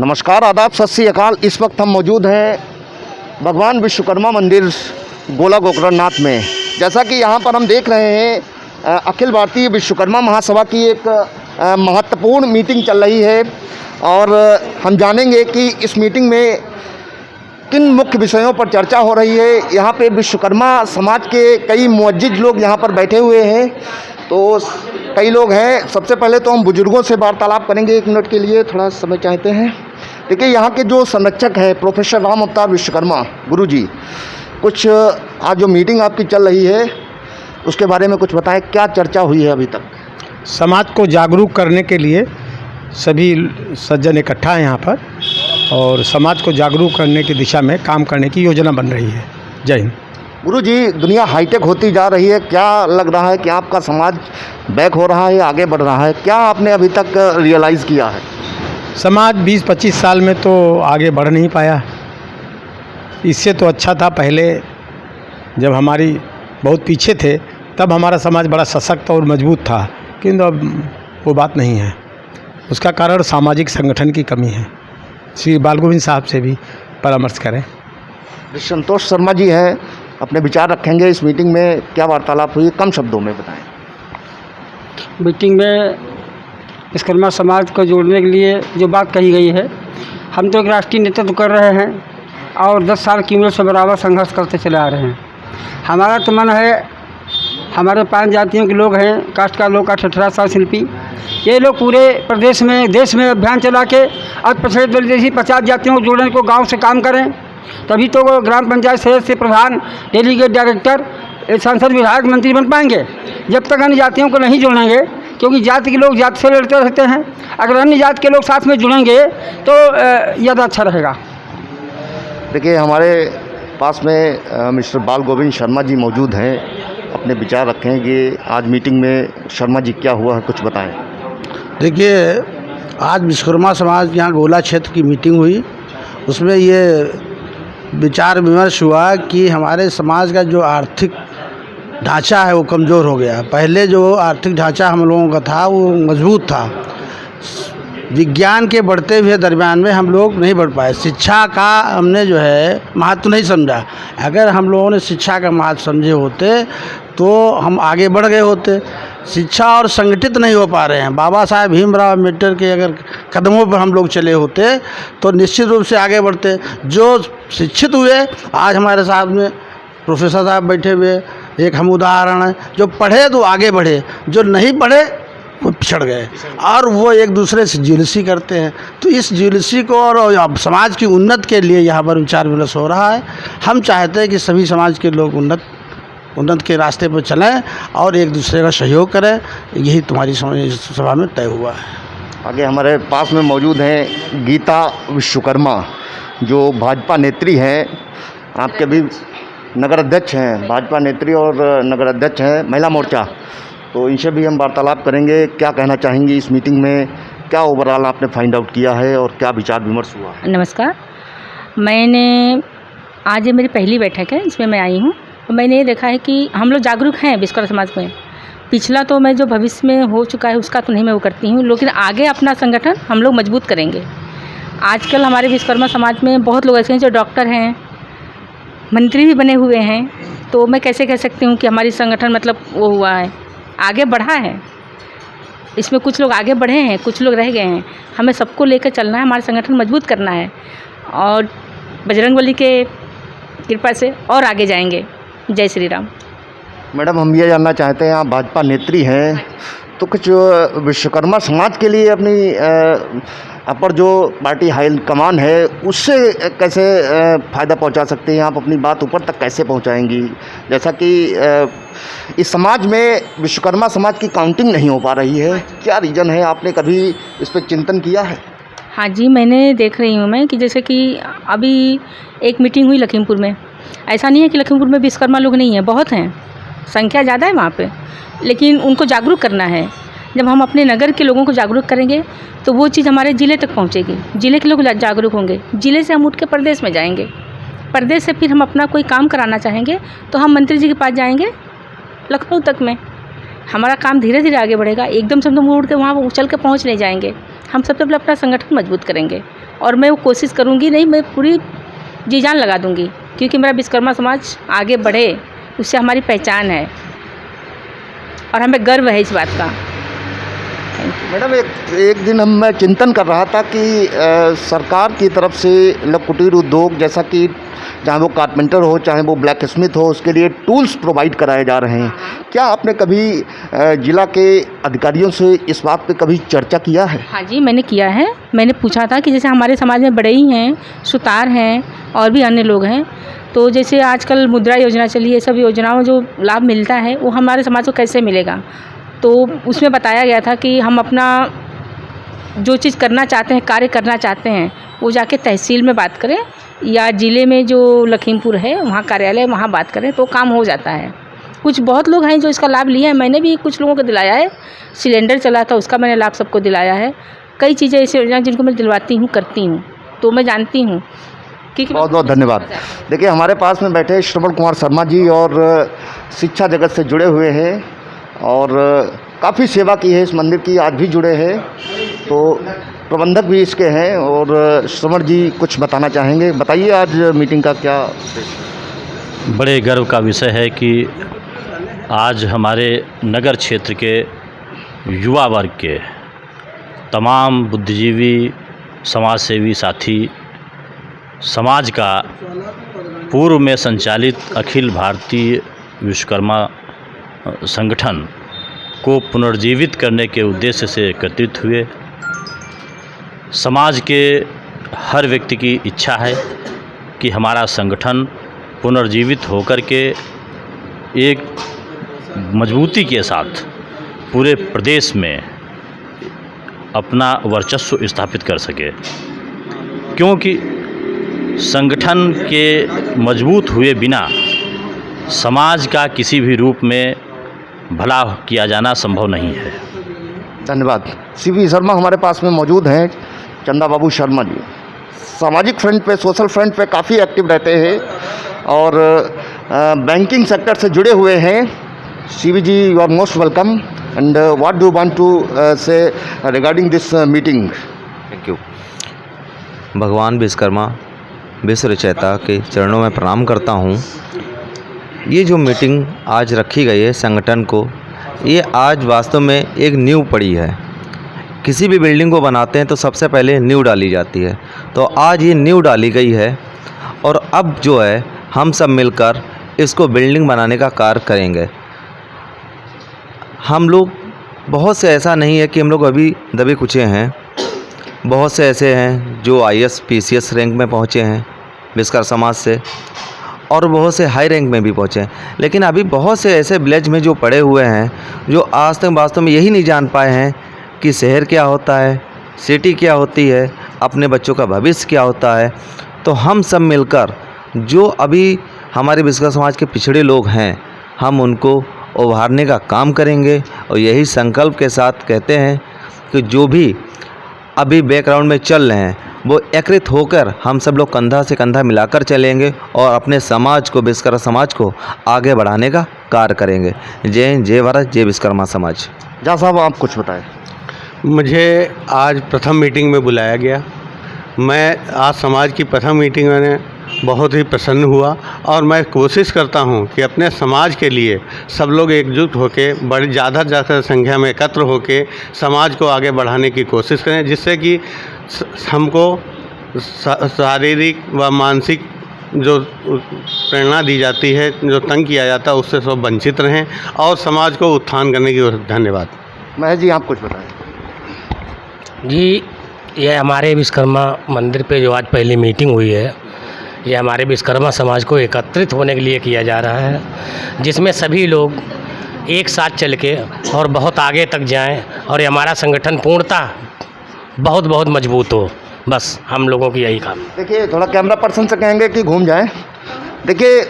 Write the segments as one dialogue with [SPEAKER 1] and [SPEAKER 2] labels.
[SPEAKER 1] नमस्कार, आदाब, सत श्री अकाल। इस वक्त हम मौजूद हैं भगवान विश्वकर्मा मंदिर गोला गोकरणनाथ में। जैसा कि यहाँ पर हम देख रहे हैं अखिल भारतीय विश्वकर्मा महासभा की एक महत्वपूर्ण मीटिंग चल रही है और हम जानेंगे कि इस मीटिंग में किन मुख्य विषयों पर चर्चा हो रही है। यहाँ पे विश्वकर्मा समाज के कई मुअज्जिज लोग यहाँ पर बैठे हुए हैं, तो कई लोग हैं। सबसे पहले तो हम बुजुर्गों से वार्तालाप करेंगे, 1 मिनट के लिए थोड़ा समय चाहते हैं। देखिए, यहाँ के जो संरक्षक हैं प्रोफेसर राम अवतार विश्वकर्मा गुरु जी, कुछ आज जो मीटिंग आपकी चल रही है उसके बारे में कुछ बताएं, क्या चर्चा हुई है अभी तक?
[SPEAKER 2] समाज को जागरूक करने के लिए सभी सज्जन इकट्ठा हैं यहाँ पर और समाज को जागरूक करने की दिशा में काम करने की योजना बन रही है। जय हिंद।
[SPEAKER 1] गुरुजी, दुनिया हाईटेक होती जा रही है, क्या लग रहा है कि आपका समाज बैक हो रहा है, आगे बढ़ रहा है? क्या आपने अभी तक रियलाइज़ किया है?
[SPEAKER 2] समाज 20-25 साल में तो आगे बढ़ नहीं पाया। इससे तो अच्छा था पहले, जब हमारी बहुत पीछे थे तब हमारा समाज बड़ा सशक्त और मजबूत था, किंतु अब वो बात नहीं है। उसका कारण सामाजिक संगठन की कमी है। श्री बाल गोविंद साहब से भी परामर्श करें।
[SPEAKER 1] संतोष शर्मा जी हैं, अपने विचार रखेंगे। इस मीटिंग में क्या वार्तालाप हुई, कम शब्दों में बताएं।
[SPEAKER 3] मीटिंग में विश्वकर्मा समाज को जोड़ने के लिए जो बात कही गई है, हम तो एक राष्ट्रीय नेतृत्व कर रहे हैं और 10 साल की उम्र से बराबर संघर्ष करते चले आ रहे हैं। हमारा तो मन है, हमारे 5 जातियों के लोग हैं, कास्ट का लोग, 18 शिल्पी, ये लोग पूरे प्रदेश में देश में अभियान चला के अब पिछड़े दल जैसी 50 जातियों को जोड़ने को गाँव से काम करें, तभी तो वो ग्राम पंचायत सदस्य, प्रधान, डेलीगेट, डायरेक्टर, सांसद, विधायक, मंत्री बन पाएंगे। जब तक अन्य जातियों को नहीं जोड़ेंगे, क्योंकि जाति के लोग जाति से लड़ते रहते हैं, अगर अन्य जाति के लोग साथ में जुड़ेंगे तो ज़्यादा अच्छा रहेगा।
[SPEAKER 1] देखिए, हमारे पास में मिस्टर बाल गोविंद शर्मा जी मौजूद हैं, अपने विचार रखेंगे। आज मीटिंग में शर्मा जी क्या हुआ है, कुछ बताएं।
[SPEAKER 4] देखिए, आज विश्वकर्मा समाज यहाँ गोला क्षेत्र की मीटिंग हुई, उसमें ये विचार विमर्श हुआ कि हमारे समाज का जो आर्थिक ढांचा है वो कमज़ोर हो गया। पहले जो आर्थिक ढांचा हम लोगों का था वो मजबूत था। विज्ञान के बढ़ते हुए दरमियान में हम लोग नहीं बढ़ पाए। शिक्षा का हमने जो है महत्व नहीं समझा। अगर हम लोगों ने शिक्षा का महत्व समझे होते तो हम आगे बढ़ गए होते। शिक्षा और संगठित नहीं हो पा रहे हैं। बाबा साहेब भीमराव अम्बेडकर के अगर कदमों पर हम लोग चले होते तो निश्चित रूप से आगे बढ़ते। जो शिक्षित हुए, आज हमारे साथ में प्रोफेसर साहब बैठे हुए, एक हम उदाहरण हैं। जो पढ़े तो आगे बढ़े, जो नहीं पढ़े वो पिछड़ गए और वो एक दूसरे से जेलसी करते हैं। तो इस जेलसी को और समाज की उन्नति के लिए यहाँ पर विचार विमर्श हो रहा है। हम चाहते हैं कि सभी समाज के लोग उन्नत के रास्ते पर चलें और एक दूसरे का सहयोग करें। यही तुम्हारी सभा में तय हुआ है।
[SPEAKER 1] आगे हमारे पास में मौजूद हैं गीता विश्वकर्मा, जो भाजपा नेत्री हैं, आपके भी नगर अध्यक्ष हैं, भाजपा नेत्री और नगर अध्यक्ष हैं महिला मोर्चा। तो इनसे भी हम वार्तालाप करेंगे। क्या कहना चाहेंगी इस मीटिंग में, क्या ओवरऑल आपने फाइंड आउट किया है और क्या विचार विमर्श हुआ?
[SPEAKER 5] नमस्कार, आज ये मेरी पहली बैठक है, इसमें मैं आई हूँ। तो मैंने ये देखा है कि हम लोग जागरूक हैं विश्वकर्मा समाज में। पिछला तो मैं जो भविष्य में हो चुका है उसका तो नहीं मैं वो करती हूँ, लेकिन आगे अपना संगठन हम लोग मजबूत करेंगे। आजकल हमारे विश्वकर्मा समाज में बहुत लोग ऐसे हैं जो डॉक्टर हैं, मंत्री भी बने हुए हैं। तो मैं कैसे कह सकती हूँ कि हमारी संगठन मतलब वो हुआ है, आगे बढ़ा है। इसमें कुछ लोग आगे बढ़े हैं, कुछ लोग रह गए हैं। हमें सबको लेकर चलना है, हमारा संगठन मजबूत करना है और बजरंगबली के कृपा से और आगे जाएंगे। जय श्री राम।
[SPEAKER 1] मैडम, हम ये जानना चाहते हैं, आप भाजपा नेत्री हैं, तो कुछ विश्वकर्मा समाज के लिए अपनी अपर जो पार्टी हाई कमान है उससे कैसे फ़ायदा पहुंचा सकते हैं? आप अपनी बात ऊपर तक कैसे पहुंचाएंगी? जैसा कि इस समाज में विश्वकर्मा समाज की काउंटिंग नहीं हो पा रही है, क्या रीज़न है? आपने कभी इस पर चिंतन किया है?
[SPEAKER 5] हाँ जी, मैंने देख रही हूँ मैं कि जैसे कि अभी एक मीटिंग हुई लखीमपुर में। ऐसा नहीं है कि लखीमपुर में विश्वकर्मा लोग नहीं हैं, बहुत हैं, संख्या ज़्यादा है वहाँ पे, लेकिन उनको जागरूक करना है। जब हम अपने नगर के लोगों को जागरूक करेंगे तो वो चीज़ हमारे ज़िले तक पहुँचेगी, ज़िले के लोग जागरूक होंगे, ज़िले से हम उठ के प्रदेश में जाएंगे, प्रदेश से फिर हम अपना कोई काम कराना चाहेंगे तो हम मंत्री जी के पास जाएंगे लखनऊ तक में। हमारा काम धीरे धीरे आगे बढ़ेगा। एकदम से हम तो उड़ के वहाँ उछल के पहुँच नहीं जाएंगे। हम सबसे पहले अपना संगठन मजबूत करेंगे और मैं वो कोशिश करूँगी नहीं, मैं पूरी जी जान लगा दूँगी, क्योंकि मेरा विश्वकर्मा समाज आगे बढ़े, उससे हमारी पहचान है और हमें गर्व है इस बात का।
[SPEAKER 1] मैडम एक दिन मैं चिंतन कर रहा था कि सरकार की तरफ से लघु कुटीर उद्योग, जैसा कि चाहे वो कारपेंटर हो चाहे वो ब्लैक स्मिथ हो, उसके लिए टूल्स प्रोवाइड कराए जा रहे हैं। क्या आपने कभी जिला के अधिकारियों से इस बात पे कभी चर्चा किया है?
[SPEAKER 5] हाँ जी, मैंने किया है। मैंने पूछा था कि जैसे हमारे समाज में बढ़ई हैं, सुतार हैं और भी अन्य लोग हैं, तो जैसे आजकल मुद्रा योजना चली है, सब योजनाओं जो लाभ मिलता है वो हमारे समाज को कैसे मिलेगा। तो उसमें बताया गया था कि हम अपना जो चीज़ करना चाहते हैं, कार्य करना चाहते हैं, वो जाके तहसील में बात करें या ज़िले में जो लखीमपुर है वहाँ कार्यालय, वहाँ बात करें तो काम हो जाता है। कुछ बहुत लोग हैं जो इसका लाभ लिए हैं, मैंने भी कुछ लोगों को दिलाया है। सिलेंडर चला था, उसका मैंने लाभ सबको दिलाया है। कई चीज़ें ऐसी योजना जिनको मैं दिलवाती हूँ, करती हूँ, तो मैं जानती हूँ।
[SPEAKER 1] बहुत बहुत धन्यवाद। देखिए हमारे पास में बैठे श्रवण कुमार शर्मा जी और शिक्षा जगत से जुड़े हुए हैं और काफ़ी सेवा की है इस मंदिर की, आज भी जुड़े हैं, तो प्रबंधक भी इसके हैं। और श्रवण जी कुछ बताना चाहेंगे, बताइए आज मीटिंग का क्या?
[SPEAKER 6] बड़े गर्व का विषय है कि आज हमारे नगर क्षेत्र के युवा वर्ग के तमाम बुद्धिजीवी, समाजसेवी साथी, समाज का पूर्व में संचालित अखिल भारतीय विश्वकर्मा संगठन को पुनर्जीवित करने के उद्देश्य से एकत्रित हुए। समाज के हर व्यक्ति की इच्छा है कि हमारा संगठन पुनर्जीवित होकर के एक मजबूती के साथ पूरे प्रदेश में अपना वर्चस्व स्थापित कर सके, क्योंकि संगठन के मजबूत हुए बिना समाज का किसी भी रूप में भला किया जाना संभव नहीं है।
[SPEAKER 1] धन्यवाद। सीवी शर्मा हमारे पास में मौजूद हैं, चंदा बाबू शर्मा जी। सामाजिक फ्रंट पे, सोशल फ्रंट पे काफ़ी एक्टिव रहते हैं और बैंकिंग सेक्टर से जुड़े हुए हैं। CV ji, you are most welcome and what do you want to say regarding this meeting?
[SPEAKER 7] Thank you. भगवान विश्वकर्मा विश्व रचयिता के चरणों में प्रणाम करता हूँ। ये जो मीटिंग आज रखी गई है संगठन को, ये आज वास्तव में एक नींव पड़ी है। किसी भी बिल्डिंग को बनाते हैं तो सबसे पहले नींव डाली जाती है, तो आज ये नींव डाली गई है और अब जो है हम सब मिलकर इसको बिल्डिंग बनाने का कार्य करेंगे। हम लोग बहुत से, ऐसा नहीं है कि हम लोग अभी दबे कुचे हैं, बहुत से ऐसे हैं जो IAS PCS रैंक में पहुँचे हैं विश्वकर्मा समाज से, और बहुत से हाई रैंक में भी पहुँचे हैं। लेकिन अभी बहुत से ऐसे विलेज में जो पड़े हुए हैं जो आज तक वास्तव में यही नहीं जान पाए हैं कि शहर क्या होता है, सिटी क्या होती है, अपने बच्चों का भविष्य क्या होता है। तो हम सब मिलकर जो अभी हमारे विश्वकर्मा समाज के पिछड़े लोग हैं, हम उनको उभारने का काम करेंगे और यही संकल्प के साथ कहते हैं कि जो भी अभी बैकग्राउंड में चल रहे हैं वो एकत्रित होकर हम सब लोग कंधा से कंधा मिलाकर चलेंगे और अपने समाज को, विश्वकर्मा समाज को आगे बढ़ाने का कार्य करेंगे। जय हिंद, जय भारत, जय विश्वकर्मा समाज।
[SPEAKER 1] जा साहब आप कुछ बताएं।
[SPEAKER 2] मुझे आज प्रथम मीटिंग में बुलाया गया। मैं आज समाज की प्रथम मीटिंग में बहुत ही प्रसन्न हुआ और मैं कोशिश करता हूं कि अपने समाज के लिए सब लोग एकजुट होकर बड़ी ज़्यादा संख्या में एकत्र होकर समाज को आगे बढ़ाने की कोशिश करें, जिससे कि हमको शारीरिक व मानसिक जो प्रेरणा दी जाती है, जो तंग किया जाता है, उससे सब वंचित रहें और समाज को उत्थान करने की। धन्यवाद।
[SPEAKER 1] महेश जी आप कुछ बताएं।
[SPEAKER 8] जी, ये हमारे विश्वकर्मा मंदिर पे जो आज पहली मीटिंग हुई है, ये हमारे विश्वकर्मा समाज को एकत्रित होने के लिए किया जा रहा है, जिसमें सभी लोग एक साथ चल के और बहुत आगे तक जाएं और ये हमारा संगठन पूर्णतः बहुत बहुत मजबूत हो। बस हम लोगों की यही काम।
[SPEAKER 1] देखिए थोड़ा कैमरा पर्सन से कहेंगे कि घूम जाएं। देखिए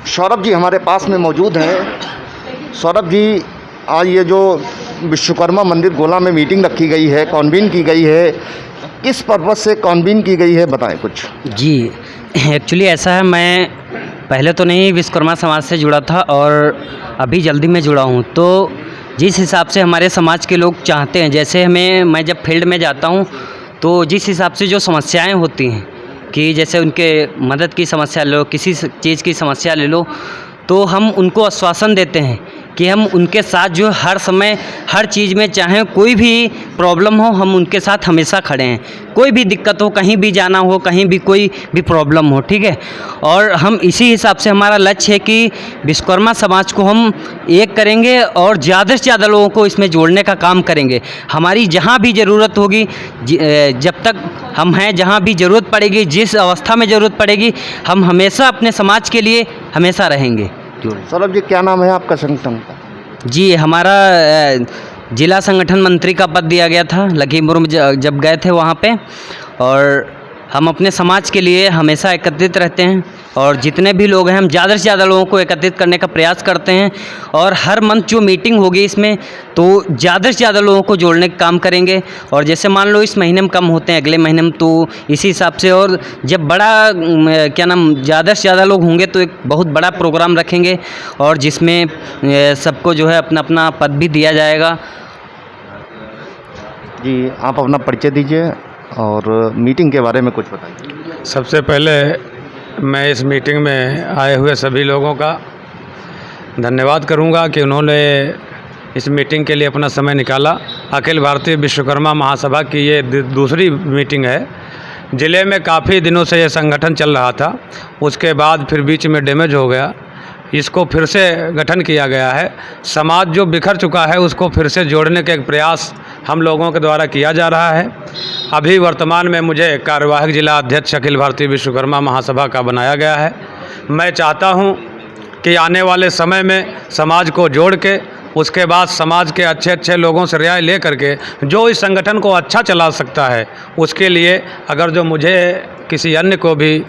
[SPEAKER 1] सौरभ जी हमारे पास में मौजूद हैं। सौरभ जी, आज ये जो विश्वकर्मा मंदिर गोला में मीटिंग रखी गई है, कॉन्वीन की गई है, किस पर्पज़ से कॉन्वीन की गई है, बताएं कुछ।
[SPEAKER 9] जी, एक्चुअली ऐसा है, मैं पहले तो नहीं विश्वकर्मा समाज से जुड़ा था और अभी जल्दी में जुड़ा हूँ। तो जिस हिसाब से हमारे समाज के लोग चाहते हैं, जैसे मैं जब फील्ड में जाता हूँ तो जिस हिसाब से जो समस्याएं होती हैं कि जैसे उनके मदद की समस्या लो, किसी चीज़ की समस्या ले लो, तो हम उनको आश्वासन देते हैं कि हम उनके साथ जो हर समय हर चीज़ में, चाहे कोई भी प्रॉब्लम हो, हम उनके साथ हमेशा खड़े हैं। कोई भी दिक्कत हो, कहीं भी जाना हो, कहीं भी कोई भी प्रॉब्लम हो, ठीक है। और हम इसी हिसाब से हमारा लक्ष्य है कि विश्वकर्मा समाज को हम एक करेंगे और ज़्यादा से ज़्यादा लोगों को इसमें जोड़ने का काम करेंगे। हमारी जहाँ भी ज़रूरत होगी, जब तक हम हैं, जहाँ भी ज़रूरत पड़ेगी, जिस अवस्था में ज़रूरत पड़ेगी, हम हमेशा अपने समाज के लिए हमेशा रहेंगे।
[SPEAKER 1] सौरभ जी, क्या नाम है आपका संगठन का?
[SPEAKER 9] जी, हमारा जिला संगठन मंत्री का पद दिया गया था लखीमपुर में जब गए थे वहाँ पे, और हम अपने समाज के लिए हमेशा एकत्रित रहते हैं और जितने भी लोग हैं हम ज़्यादा से ज़्यादा लोगों को एकत्रित करने का प्रयास करते हैं। और हर मंथ जो मीटिंग होगी इसमें, तो ज़्यादा से ज़्यादा लोगों को जोड़ने का काम करेंगे। और जैसे मान लो इस महीने में कम होते हैं, अगले महीने में, तो इसी हिसाब से, और जब बड़ा ज़्यादा से ज़्यादा लोग होंगे तो एक बहुत बड़ा प्रोग्राम रखेंगे और जिसमें सबको जो है अपना अपना पद भी दिया जाएगा।
[SPEAKER 1] जी, आप अपना परिचय दीजिए और मीटिंग के बारे में कुछ बताइए।
[SPEAKER 2] सबसे पहले मैं इस मीटिंग में आए हुए सभी लोगों का धन्यवाद करूंगा कि उन्होंने इस मीटिंग के लिए अपना समय निकाला। अखिल भारतीय विश्वकर्मा महासभा की ये दूसरी मीटिंग है। ज़िले में काफ़ी दिनों से ये संगठन चल रहा था, उसके बाद फिर बीच में डैमेज हो गया, इसको फिर से गठन किया गया है। समाज जो बिखर चुका है उसको फिर से जोड़ने का एक प्रयास हम लोगों के द्वारा किया जा रहा है। अभी वर्तमान में मुझे कार्यवाहक जिला अध्यक्ष अखिल भारतीय विश्वकर्मा महासभा का बनाया गया है। मैं चाहता हूं कि आने वाले समय में समाज को जोड़ के, उसके बाद समाज के अच्छे अच्छे लोगों से राय ले करके जो इस संगठन को अच्छा चला सकता है, उसके लिए अगर जो मुझे किसी अन्य को भी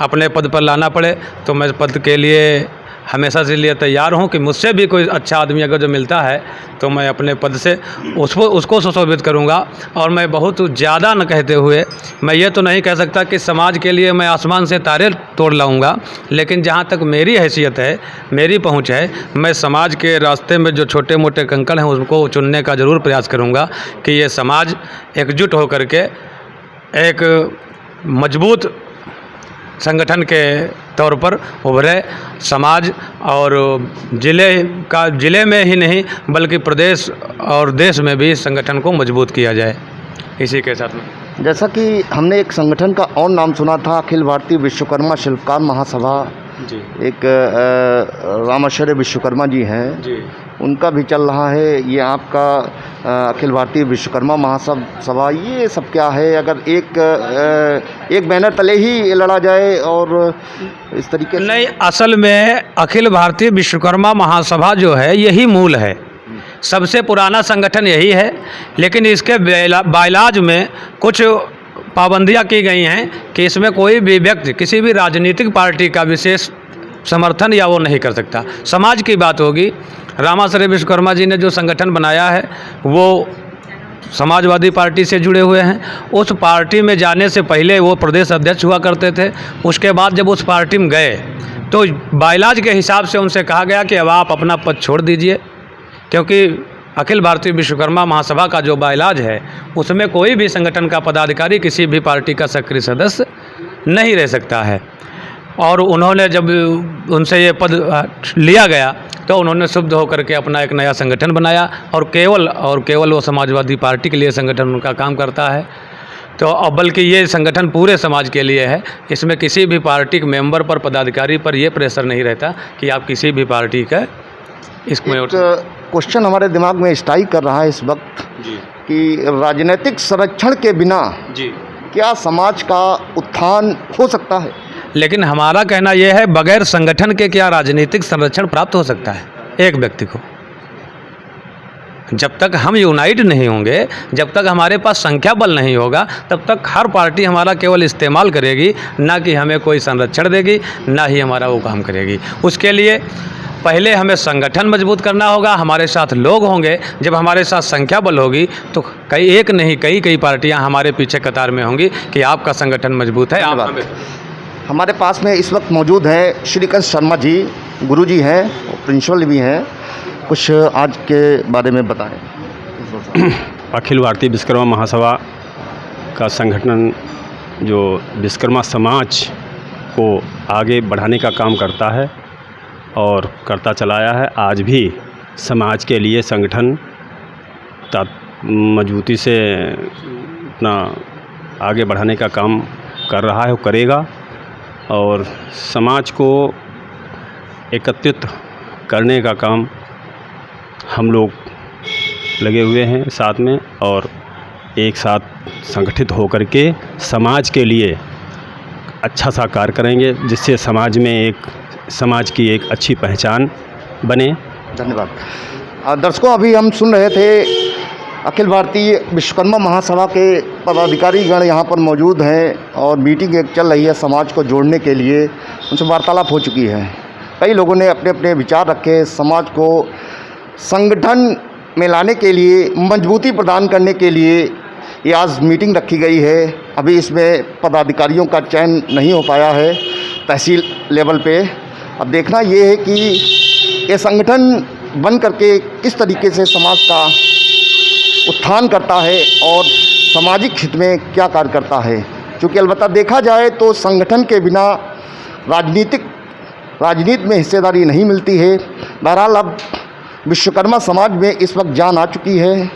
[SPEAKER 2] अपने पद पर लाना पड़े तो मैं पद के लिए हमेशा से लिए तैयार हूं कि मुझसे भी कोई अच्छा आदमी अगर जो मिलता है तो मैं अपने पद से उसको सुशोभित करूंगा। और मैं बहुत ज़्यादा न कहते हुए मैं ये तो नहीं कह सकता कि समाज के लिए मैं आसमान से तारे तोड़ लाऊंगा, लेकिन जहां तक मेरी हैसियत है, मेरी पहुंच है, मैं समाज के रास्ते में जो छोटे मोटे कंकड़ हैं उनको चुनने का ज़रूर प्रयास करूँगा कि ये समाज एकजुट होकर के एक मजबूत संगठन के तौर पर उभरे। समाज और ज़िले में ही नहीं बल्कि प्रदेश और देश में भी इस संगठन को मजबूत किया जाए। इसी के साथ में
[SPEAKER 1] जैसा कि हमने एक संगठन का और नाम सुना था, अखिल भारतीय विश्वकर्मा शिल्पकार महासभा
[SPEAKER 2] जी,
[SPEAKER 1] एक रामाश्चर्य विश्वकर्मा जी हैं
[SPEAKER 2] जी,
[SPEAKER 1] उनका भी चल रहा है। ये आपका अखिल भारतीय विश्वकर्मा महासभा, ये सब क्या है? अगर एक बैनर तले ही लड़ा जाए और इस तरीके से
[SPEAKER 2] नहीं, असल में अखिल भारतीय विश्वकर्मा महासभा जो है यही मूल है, सबसे पुराना संगठन यही है। लेकिन इसके बायलाज में कुछ पाबंदियां की गई हैं कि इसमें कोई भी व्यक्ति किसी भी राजनीतिक पार्टी का विशेष समर्थन या वो नहीं कर सकता। समाज की बात होगी, रामाश्चर्य विश्वकर्मा जी ने जो संगठन बनाया है वो समाजवादी पार्टी से जुड़े हुए हैं। उस पार्टी में जाने से पहले वो प्रदेश अध्यक्ष हुआ करते थे। उसके बाद जब उस पार्टी में गए तो बायलाज के हिसाब से उनसे कहा गया कि अब आप अपना पद छोड़ दीजिए, क्योंकि अखिल भारतीय विश्वकर्मा महासभा का जो बायलाज है उसमें कोई भी संगठन का पदाधिकारी किसी भी पार्टी का सक्रिय सदस्य नहीं रह सकता है। और उन्होंने जब उनसे ये पद लिया गया तो उन्होंने शुद्ध होकर के अपना एक नया संगठन बनाया और केवल वो समाजवादी पार्टी के लिए संगठन उनका काम करता है। तो अब बल्कि ये संगठन पूरे समाज के लिए है, इसमें किसी भी पार्टी के मेंबर पर, पदाधिकारी पर ये प्रेशर नहीं रहता कि आप किसी भी पार्टी का इसमें।
[SPEAKER 1] क्वेश्चन हमारे दिमाग में स्ट्राइक कर रहा है इस वक्त
[SPEAKER 2] जी,
[SPEAKER 1] कि राजनीतिक संरक्षण के बिना
[SPEAKER 2] जी,
[SPEAKER 1] क्या समाज का उत्थान हो सकता है?
[SPEAKER 2] लेकिन हमारा कहना यह है, बगैर संगठन के क्या राजनीतिक संरक्षण प्राप्त हो सकता है एक व्यक्ति को? जब तक हम यूनाइट नहीं होंगे, जब तक हमारे पास संख्या बल नहीं होगा, तब तक हर पार्टी हमारा केवल इस्तेमाल करेगी, ना कि हमें कोई संरक्षण देगी, ना ही हमारा वो काम करेगी। उसके लिए पहले हमें संगठन मजबूत करना होगा, हमारे साथ लोग होंगे। जब हमारे साथ संख्या बल होगी तो एक नहीं कई पार्टियां हमारे पीछे कतार में होंगी कि आपका संगठन मजबूत है। आप
[SPEAKER 1] हमारे पास में इस वक्त मौजूद हैं श्रीकांत शर्मा जी, गुरुजी हैं, प्रिंसिपल भी हैं, कुछ आज के बारे में बताएं।
[SPEAKER 10] अखिल भारतीय विश्वकर्मा महासभा का संगठन जो विश्वकर्मा समाज को आगे बढ़ाने का काम करता है और करता चलाया है, आज भी समाज के लिए संगठन मजबूती से अपना आगे बढ़ाने का काम कर रहा है और करेगा, और समाज को एकत्रित करने का काम हम लोग लगे हुए हैं साथ में, और एक साथ संगठित होकर के समाज के लिए अच्छा सा कार्य करेंगे, जिससे समाज की एक अच्छी पहचान बने।
[SPEAKER 1] धन्यवाद। दर्शकों, अभी हम सुन रहे थे अखिल भारतीय विश्वकर्मा महासभा के पदाधिकारीगण यहाँ पर मौजूद हैं और मीटिंग एक चल रही है समाज को जोड़ने के लिए। उनसे वार्तालाप हो चुकी है। कई लोगों ने अपने अपने विचार रखे, समाज को संगठन में लाने के लिए, मजबूती प्रदान करने के लिए ये आज मीटिंग रखी गई है। अभी इसमें पदाधिकारियों का चयन नहीं हो पाया है तहसील लेवल पे। अब देखना ये है कि ये संगठन बन करके किस तरीके से समाज का उत्थान करता है और सामाजिक हित में क्या कार्य करता है। क्योंकि अलबत्ता देखा जाए तो संगठन के बिना राजनीति में हिस्सेदारी नहीं मिलती है। बहरहाल अब विश्वकर्मा समाज में इस वक्त जान आ चुकी है,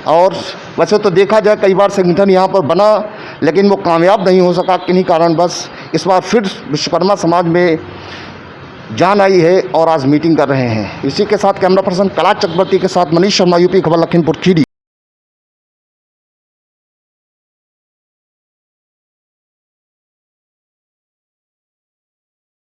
[SPEAKER 1] और वैसे तो देखा जाए कई बार संगठन यहाँ पर बना लेकिन वो कामयाब नहीं हो सका किन्हीं कारणवश। इस बार फिर विश्वकर्मा समाज में जान आई है और आज मीटिंग कर रहे हैं। इसी के साथ कैमरा पर्सन कला चक्रवर्ती के साथ मनीष शर्मा, यूपी खबर, लखीमपुर खीरी।